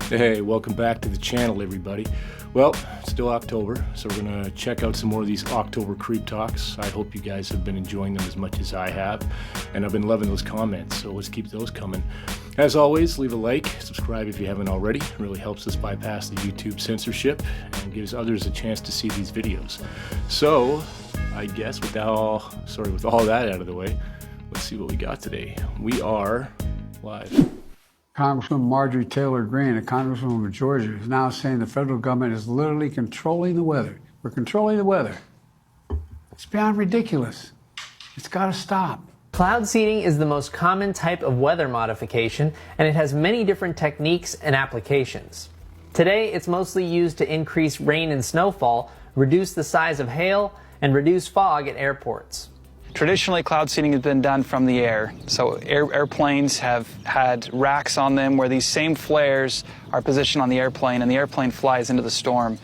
Hey, welcome back to the channel, everybody. Well, it's still October, so we're going to check out some more of these October creep talks. I hope you guys have been enjoying them as much as I have, and I've been loving those comments, so let's keep those coming. As always, leave a like, subscribe if you haven't already. It really helps us bypass the YouTube censorship and gives others a chance to see these videos. So, I guess with all that out of the way, let's see what we got today. We are live. Congresswoman Marjorie Taylor Greene, a congresswoman of Georgia, is now saying the federal government is literally controlling the weather. We're controlling the weather. It's beyond ridiculous. It's got to stop. Cloud seeding is the most common type of weather modification, and it has many different techniques and applications. Today, it's mostly used to increase rain and snowfall, reduce the size of hail, and reduce fog at airports. Traditionally, cloud seeding has been done from the air. So airplanes have had racks on them where these same flares are positioned on the airplane, and the airplane flies into the storm.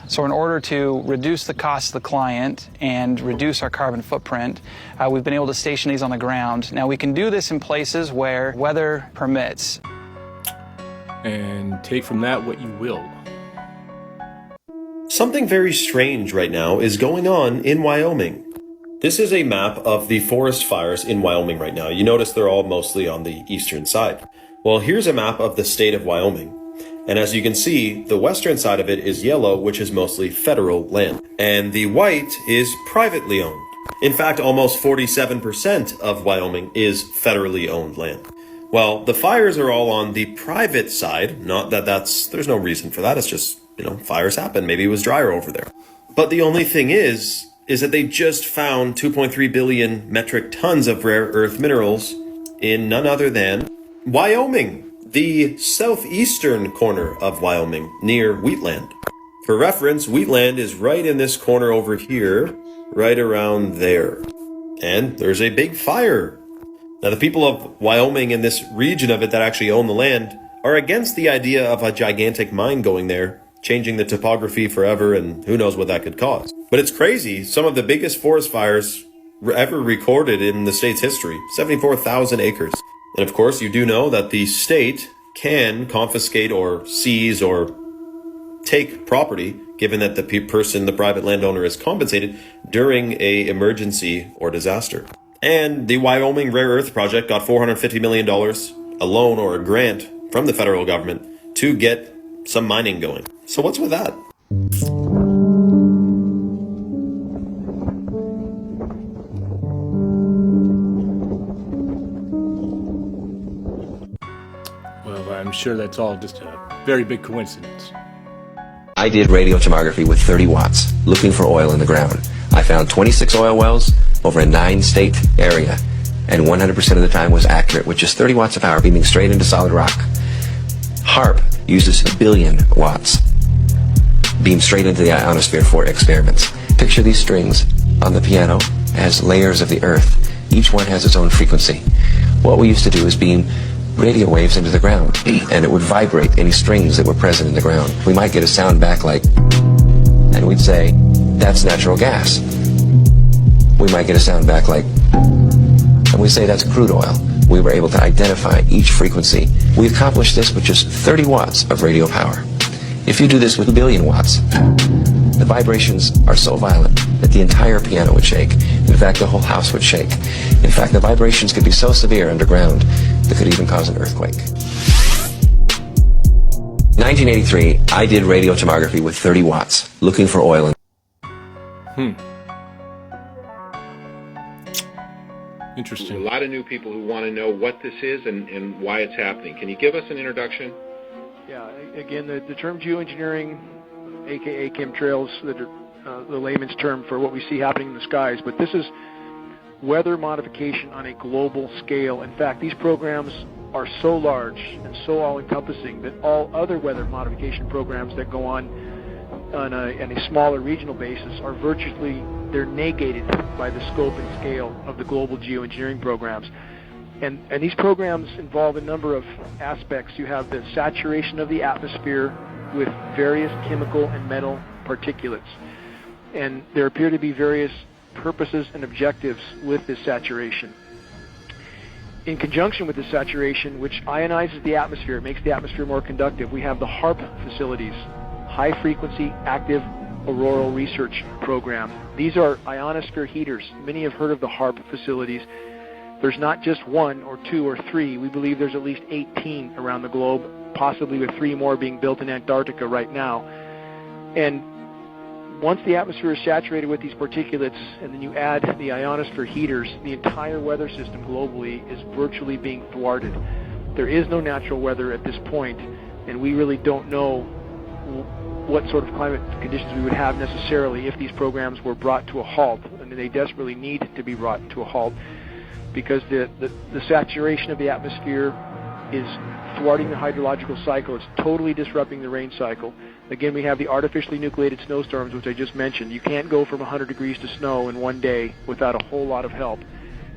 So in order to reduce the cost to the client and reduce our carbon footprint, we've been able to station these on the ground. Now, we can do this in places where weather permits. And take from that what you will. Something very strange right now is going on in Wyoming. This is a map of the forest fires in Wyoming right now. You notice they're all mostly on the eastern side. Well, here's a map of the state of Wyoming. And as you can see, the western side of it is yellow, which is mostly federal land. And the white is privately owned. In fact, almost 47% of Wyoming is federally owned land. Well, the fires are all on the private side. Not that there's no reason for that. It's just, fires happen. Maybe it was drier over there. But the only thing is that they just found 2.3 billion metric tons of rare earth minerals in none other than Wyoming, the southeastern corner of Wyoming, near Wheatland. For reference, Wheatland is right in this corner over here, right around there. And there's a big fire. Now, the people of Wyoming in this region of it that actually own the land are against the idea of a gigantic mine going there, changing the topography forever, and who knows what that could cause. But it's crazy. Some of the biggest forest fires ever recorded in the state's history, 74,000 acres. And of course, you do know that the state can confiscate or seize or take property, given that the private landowner is compensated during a emergency or disaster. And the Wyoming Rare Earth Project got $450 million, a loan or a grant from the federal government to get some mining going. So what's with that? Well, I'm sure that's all just a very big coincidence. I did radiotomography with 30 watts, looking for oil in the ground. I found 26 oil wells over a 9-state area, and 100% of the time was accurate with just 30 watts of power beaming straight into solid rock. HARP uses 1 billion watts, beamed straight into the ionosphere for experiments. Picture these strings on the piano as layers of the earth. Each one has its own frequency. What we used to do is beam radio waves into the ground, and it would vibrate any strings that were present in the ground. We might get a sound back like, and we'd say, that's natural gas. We might get a sound back like, and we'd say that's crude oil. We were able to identify each frequency. We accomplished this with just 30 watts of radio power. If you do this with 1 billion watts, the vibrations are so violent that the entire piano would shake. In fact, the whole house would shake. In fact, the vibrations could be so severe underground that could even cause an earthquake. 1983, I did radiotomography with 30 watts, looking for oil in... Interesting. A lot of new people who want to know what this is and why it's happening. Can you give us an introduction? Yeah, again, the term geoengineering, aka chemtrails, the layman's term for what we see happening in the skies, but this is weather modification on a global scale. In fact, these programs are so large and so all-encompassing that all other weather modification programs that go on a smaller regional basis are they're negated by the scope and scale of the global geoengineering programs. And these programs involve a number of aspects. You have the saturation of the atmosphere with various chemical and metal particulates. And there appear to be various purposes and objectives with this saturation. in conjunction with the saturation, which ionizes the atmosphere, it makes the atmosphere more conductive, we have the HAARP facilities, High Frequency Active Auroral Research Program. These are ionosphere heaters. Many have heard of the HAARP facilities. There's not just one or two or three. We believe there's at least 18 around the globe, possibly with 3 more being built in Antarctica right now. And once the atmosphere is saturated with these particulates, and then you add the ionosphere heaters, the entire weather system globally is virtually being thwarted. There is no natural weather at this point, and we really don't know what sort of climate conditions we would have necessarily if these programs were brought to a halt. And they desperately need to be brought to a halt because the saturation of the atmosphere is thwarting the hydrological cycle. It's totally disrupting the rain cycle. Again, we have the artificially nucleated snowstorms, which I just mentioned. You can't go from 100 degrees to snow in one day without a whole lot of help.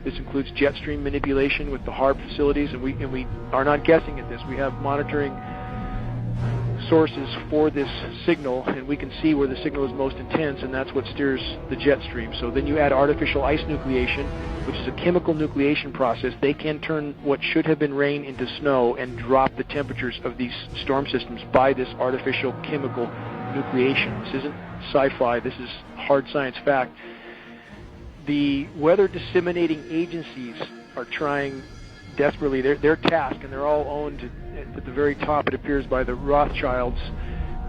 This includes jet stream manipulation with the HAARP facilities, and we are not guessing at this. We have monitoring sources for this signal, and we can see where the signal is most intense, and that's what steers the jet stream. So then you add artificial ice nucleation, which is a chemical nucleation process. They can turn what should have been rain into snow and drop the temperatures of these storm systems by this artificial chemical nucleation. This isn't sci-fi, this is hard science fact. The weather disseminating agencies are trying desperately their task, and they're all owned at the very top, it appears, by the Rothschilds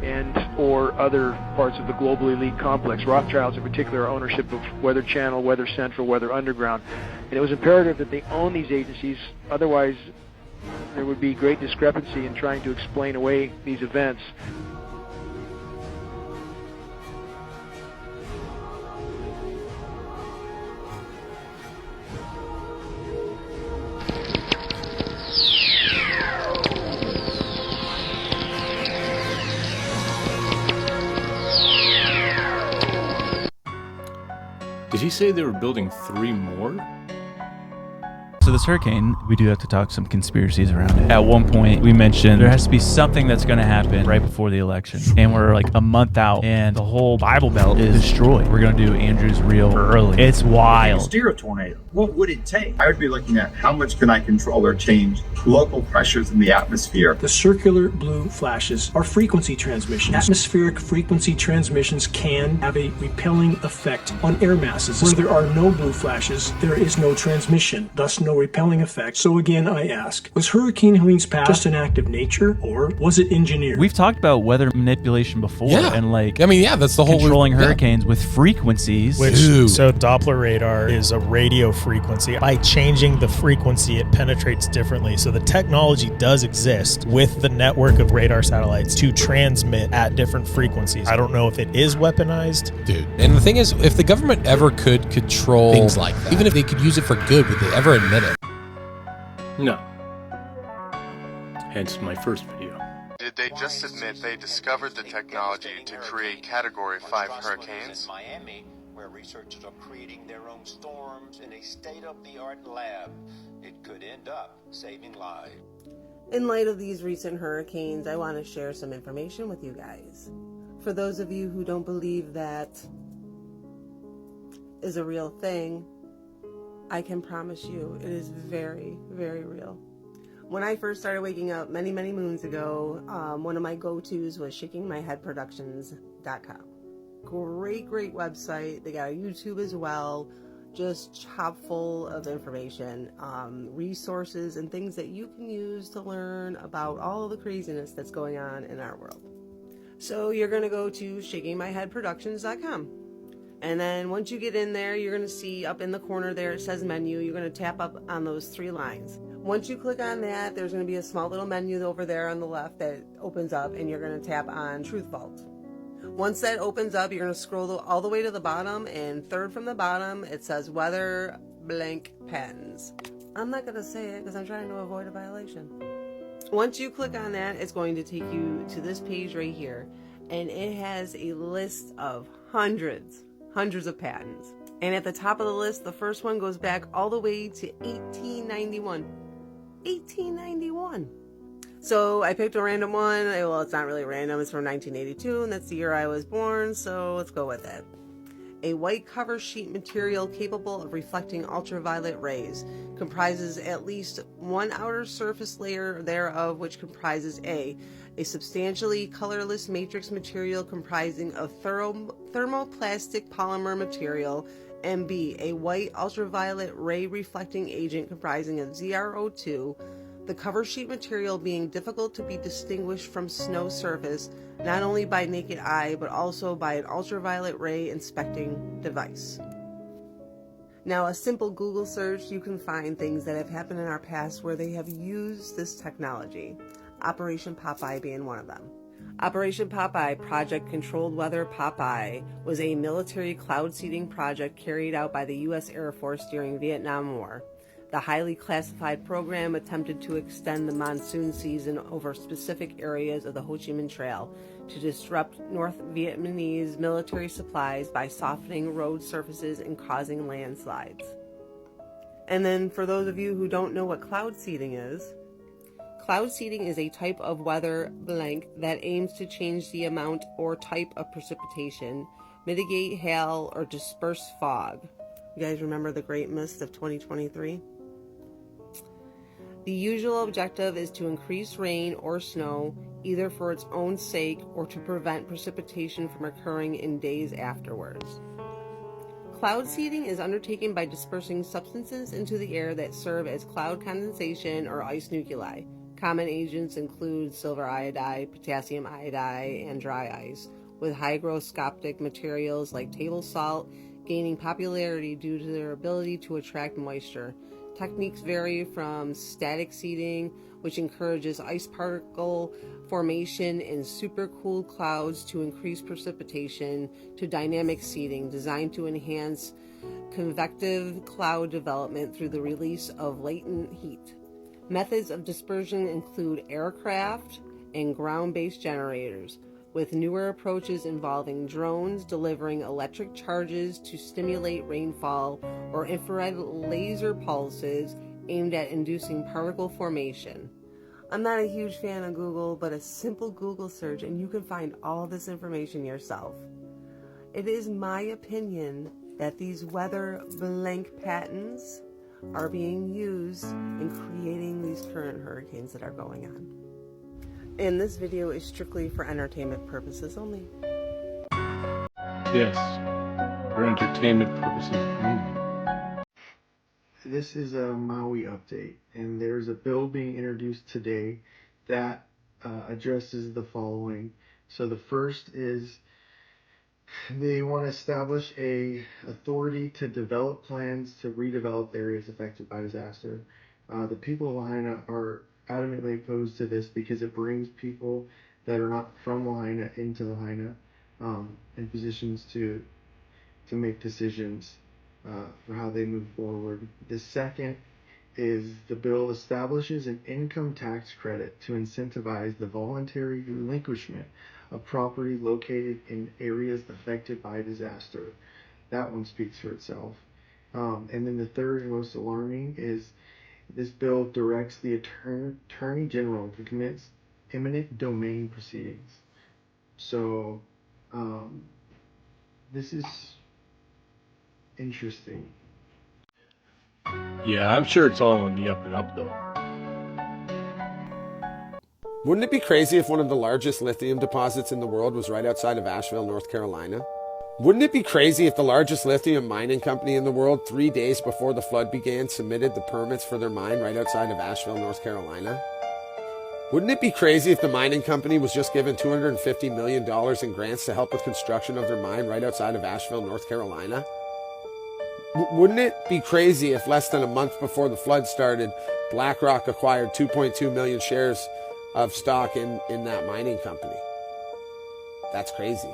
and or other parts of the global elite complex. Rothschilds in particular are ownership of Weather Channel, Weather Central, Weather Underground. And it was imperative that they own these agencies, otherwise there would be great discrepancy in trying to explain away these events. Did he say they were building 3 more? So this hurricane, we do have to talk some conspiracies around it. At one point, we mentioned there has to be something that's going to happen right before the election. And we're like a month out, and the whole Bible Belt is destroyed. We're going to do Andrew's reel early. It's wild. Steer a tornado. What would it take? I would be looking at how much can I control or change local pressures in the atmosphere. The circular blue flashes are frequency transmissions. Atmospheric frequency transmissions can have a repelling effect on air masses. Where there are no blue flashes, there is no transmission, thus no repelling effect. So again, I ask, was Hurricane Helene's path just an act of nature, or was it engineered? We've talked about weather manipulation before, and like, that's the whole controlling hurricanes with frequencies. So Doppler radar is a radio frequency. By changing the frequency, it penetrates differently. So the technology does exist with the network of radar satellites to transmit at different frequencies. I don't know if it is weaponized. Dude, and the thing is, if the government ever could control things like that, even if they could use it for good, would they ever admit it? No. Hence my first video. Did they just admit they discovered the technology to create Category 5 hurricanes? Miami, where researchers are creating their own storms in a state-of-the-art lab. It could end up saving lives. In light of these recent hurricanes, I want to share some information with you guys. For those of you who don't believe that is a real thing, I can promise you it is very, very real. When I first started waking up many, many moons ago, one of my go-tos was ShakingMyHeadProductions.com. Great, great website. They got a YouTube as well, just chock full of information, resources, and things that you can use to learn about all of the craziness that's going on in our world. So you're going to go to ShakingMyHeadProductions.com. And then once you get in there, you're going to see up in the corner there, it says menu. You're going to tap up on those 3 lines. Once you click on that, there's going to be a small little menu over there on the left that opens up, and you're going to tap on Truth Vault. Once that opens up, you're going to scroll all the way to the bottom, and third from the bottom, it says Weather Blank Patents. I'm not going to say it because I'm trying to avoid a violation. Once you click on that, it's going to take you to this page right here, and it has a list of hundreds of patents. And at the top of the list, the first one goes back all the way to 1891. 1891. So I picked a random one. Well, it's not really random. It's from 1982, and that's the year I was born, so let's go with it. A white cover sheet material capable of reflecting ultraviolet rays. Comprises at least one outer surface layer thereof, which comprises a substantially colorless matrix material comprising of thermoplastic polymer material, and B, a white ultraviolet ray reflecting agent comprising of ZrO2, the cover sheet material being difficult to be distinguished from snow surface, not only by naked eye, but also by an ultraviolet ray inspecting device. Now, a simple Google search, you can find things that have happened in our past where they have used this technology. Operation Popeye being one of them. Operation Popeye, Project Controlled Weather Popeye, was a military cloud seeding project carried out by the U.S. Air Force during the Vietnam War. The highly classified program attempted to extend the monsoon season over specific areas of the Ho Chi Minh Trail to disrupt North Vietnamese military supplies by softening road surfaces and causing landslides. And then for those of you who don't know what cloud seeding is a type of weather blank that aims to change the amount or type of precipitation, mitigate hail, or disperse fog. You guys remember the Great Mist of 2023? The usual objective is to increase rain or snow, either for its own sake or to prevent precipitation from occurring in days afterwards. Cloud seeding is undertaken by dispersing substances into the air that serve as cloud condensation or ice nuclei. Common agents include silver iodide, potassium iodide, and dry ice, with hygroscopic materials like table salt gaining popularity due to their ability to attract moisture. Techniques vary from static seeding, which encourages ice particle formation in supercooled clouds to increase precipitation, to dynamic seeding, designed to enhance convective cloud development through the release of latent heat. Methods of dispersion include aircraft and ground-based generators, with newer approaches involving drones delivering electric charges to stimulate rainfall or infrared laser pulses aimed at inducing particle formation. I'm not a huge fan of Google, but a simple Google search and you can find all this information yourself. It is my opinion that these weather blank patents are being used in creating these current hurricanes that are going on. And this video is strictly for entertainment purposes only. Yes, for entertainment purposes only. This is a Maui update, and there's a bill being introduced today that addresses the following. So the first is they want to establish a authority to develop plans to redevelop areas affected by disaster. The people of Lahaina are adamantly opposed to this because it brings people that are not from Lahaina into Lahaina in positions to make decisions for how they move forward. The second is the bill establishes an income tax credit to incentivize the voluntary relinquishment of property located in areas affected by disaster. That one speaks for itself. And then the third and most alarming is this bill directs the Attorney General to commence eminent domain proceedings. So this is interesting. Yeah, I'm sure it's all on the up and up, though. Wouldn't it be crazy if one of the largest lithium deposits in the world was right outside of Asheville, North Carolina? Wouldn't it be crazy if the largest lithium mining company in the world 3 days before the flood began submitted the permits for their mine right outside of Asheville, North Carolina? Wouldn't it be crazy if the mining company was just given $250 million in grants to help with construction of their mine right outside of Asheville, North Carolina? Wouldn't it be crazy if less than a month before the flood started, BlackRock acquired 2.2 million shares of stock in that mining company? That's crazy.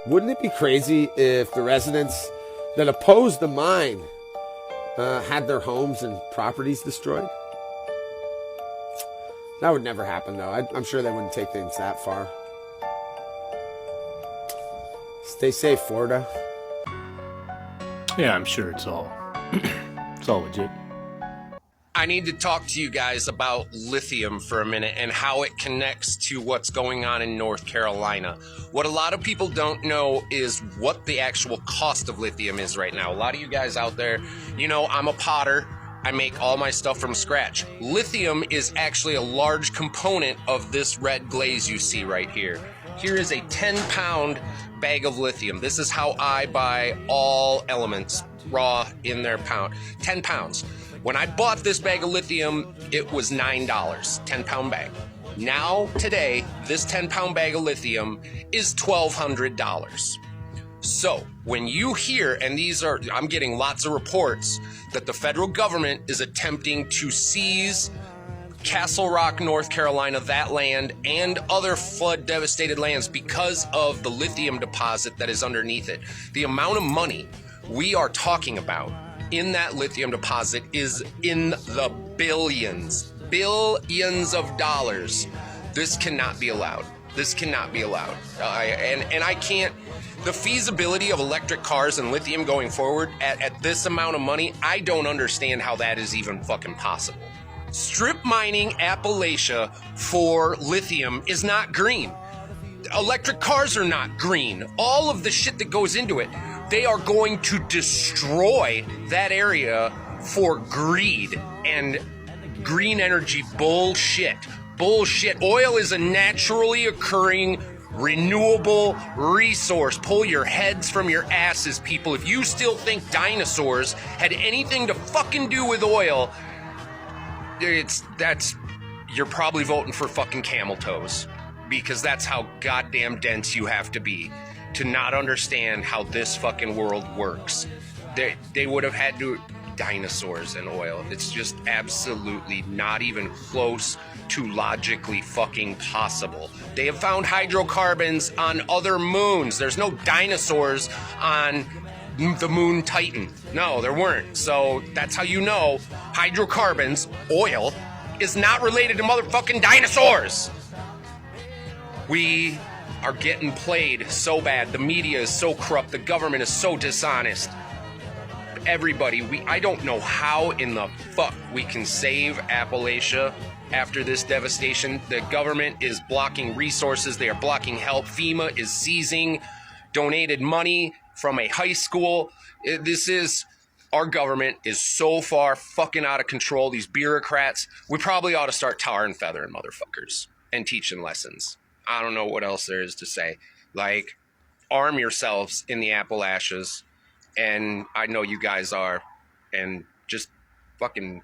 Wouldn't it be crazy if the residents that opposed the mine had their homes and properties destroyed? That would never happen, though. I'm sure they wouldn't take things that far. Stay safe, Florida. Yeah, I'm sure it's all legit. I need to talk to you guys about lithium for a minute and how it connects to what's going on in North Carolina. What a lot of people don't know is what the actual cost of lithium is right now. A lot of you guys out there, you know, I'm a potter. I make all my stuff from scratch. Lithium is actually a large component of this red glaze you see right here. Here is a 10-pound bag of lithium. This is how I buy all elements raw in their pound. 10 pounds. When I bought this bag of lithium, it was $9, 10-pound bag. Now, today, this 10-pound bag of lithium is $1,200. So, when you hear, and I'm getting lots of reports that the federal government is attempting to seize Castle Rock, North Carolina, that land, and other flood-devastated lands because of the lithium deposit that is underneath it. The amount of money we are talking about in that lithium deposit is in the billions of dollars. This cannot be allowed. This cannot be allowed. And I can't, the feasibility of electric cars and lithium going forward at this amount of money, I don't understand how that is even fucking possible. Strip mining Appalachia for lithium is not green. Electric cars are not green. All of the shit that goes into it, they are going to destroy that area for greed and green energy bullshit. Bullshit. Oil is a naturally occurring, renewable resource. Pull your heads from your asses, people. If you still think dinosaurs had anything to fucking do with oil, you're probably voting for fucking camel toes, because that's how goddamn dense you have to be to not understand how this fucking world works. They would have had to, dinosaurs and oil. It's just absolutely not even close to logically fucking possible. They have found hydrocarbons on other moons. There's no dinosaurs on the moon Titan. No, there weren't. So that's how you know hydrocarbons, oil, is not related to motherfucking dinosaurs. We are getting played so bad. The media is so corrupt. The government is so dishonest. Everybody, I don't know how in the fuck we can save Appalachia after this devastation. The government is blocking resources. They are blocking help. FEMA is seizing donated money from a high school. Our government is so far fucking out of control. These bureaucrats, we probably ought to start tar and feathering motherfuckers and teaching lessons. I don't know what else there is to say. Like, arm yourselves in the Appalachians, and I know you guys are, and just fucking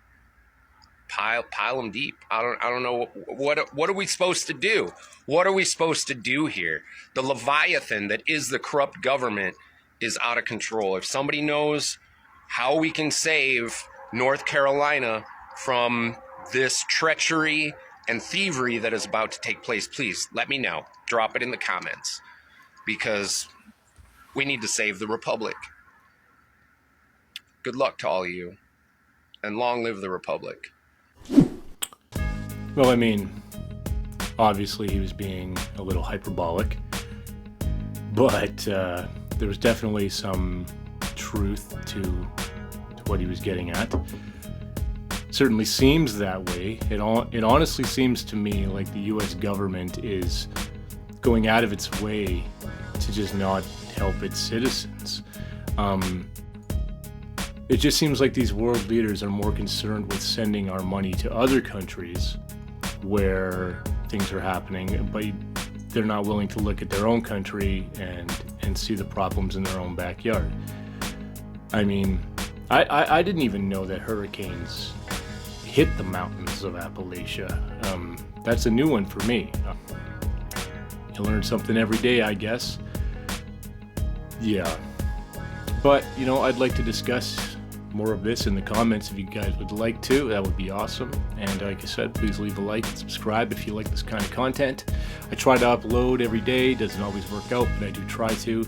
pile them deep. I don't know what are we supposed to do? What are we supposed to do here? The Leviathan that is the corrupt government is out of control. If somebody knows how we can save North Carolina from this treachery and thievery that is about to take place, please let me know. Drop it in the comments, because we need to save the Republic. Good luck to all of you, and long live the Republic. Well, I mean, obviously he was being a little hyperbolic, but there was definitely some truth to what he was getting at. Certainly seems that way. It honestly seems to me like the U.S. government is going out of its way to just not help its citizens. It just seems like these world leaders are more concerned with sending our money to other countries where things are happening, but they're not willing to look at their own country and see the problems in their own backyard. I mean, I didn't even know that hurricanes hit the mountains of Appalachia. That's a new one for me. You learn something every day, I guess. Yeah. But, you know, I'd like to discuss more of this in the comments if you guys would like to. That would be awesome. And like I said, please leave a like and subscribe if you like this kind of content. I try to upload every day. Doesn't always work out, but I do try to.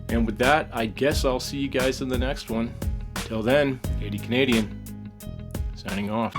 And with that, I guess I'll see you guys in the next one. Till then, 80 Canadian, signing off.